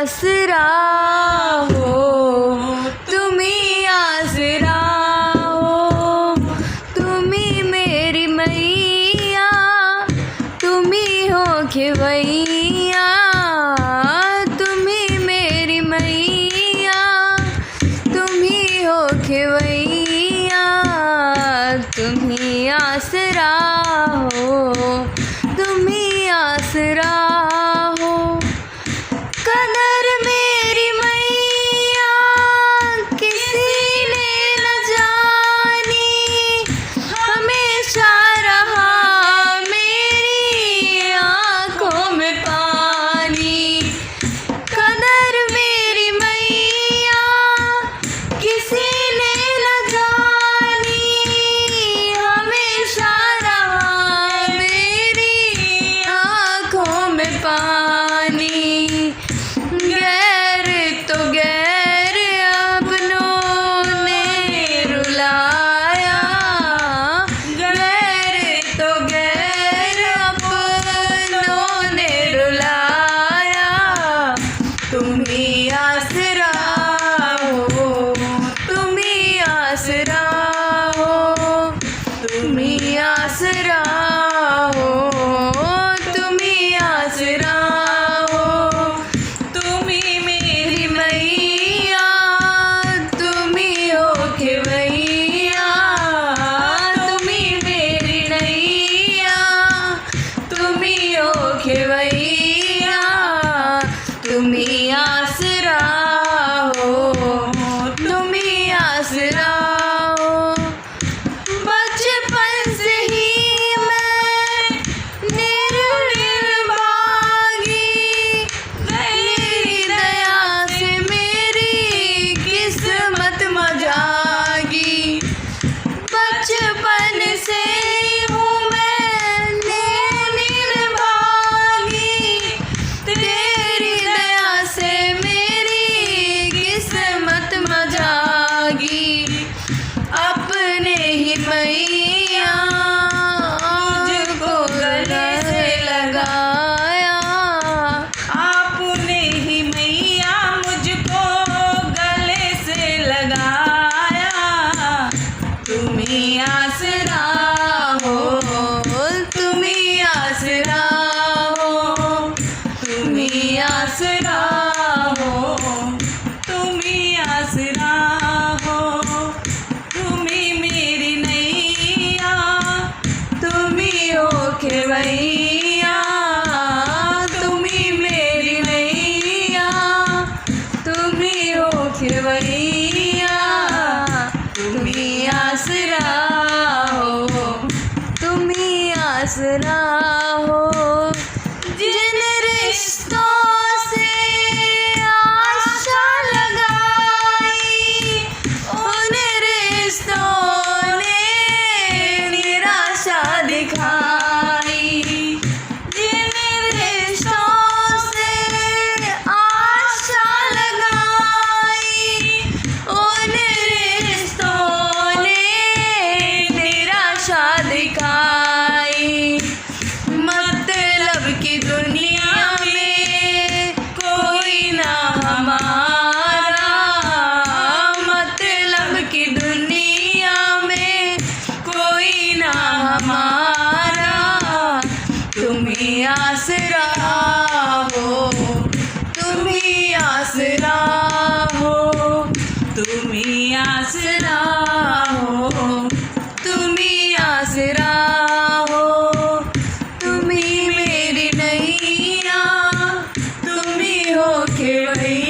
आसरा हो, तुम ही आसरा हो, तुम ही मेरी मैया, तुम ही हो खेवैया, तुम ही मेरी मैया, तुम ही हो खेवैया, तुम ही आसरा हो, तुम ही आसरा हो। कदर मेरी मैया किसी ने न जानी, हमेशा रहा मेरी आँखों में पानी। कदर मेरी मैया किसी ने न जानी, हमेशा रहा मेरी आँखों में पानी। गैर तो गैर अपनों ने रुलाया, गैर तो गैर अपनों ने रुलाया, तुम ही आसरा हो, तुम ही आसरा हो, तुम ही आसरा हो, तुम ही आसरा हो, तुम ही मेरी मैया, तुम ही हो खेवैया, तुम ही मेरी नैया, तुम ही हो खेवैया, तुम ही आसरा हो, तुम ही आसरा हो। बचपन से ही मैं निर्विल भागी, तेरी दया से मेरी किस्मत मजागी। बचपन से हूँ मैं निर्विल भागी, तेरी दया से मेरी किस्मत मजागी। अपने ही मैया मुझको गले से लगाया, आपने ही मैया मुझको गले से लगाया, तुम ही आसरा हो, तुम ही आसरा हो, तुम ही आसरा हो, तुम ही आसरा हो, तुम ही मेरी नैया, तुम ही हो खेवैया, तुम ही मेरी नैया, तुम ही हो खेवैया, तुम ही आसरा हो, तुम ही आसरा हो। जिन रिश्तों से आशा लगाई, उन रिश्तों ने निराशा दिखाई। जिन रिश्तों से आशा लगाई, उन रिश्तों ने निराशा दिखाई। मतलब की दुनिया में कोई ना हमारा, मतलब की दुनिया में कोई ना हमारा, तुम ही आसरा हो, तुम ही आसरा हो, तुम ही आसरा हो, तुम ही आसरा हो, तुम ही मेरी नैया, तुम ही हो खेवैया।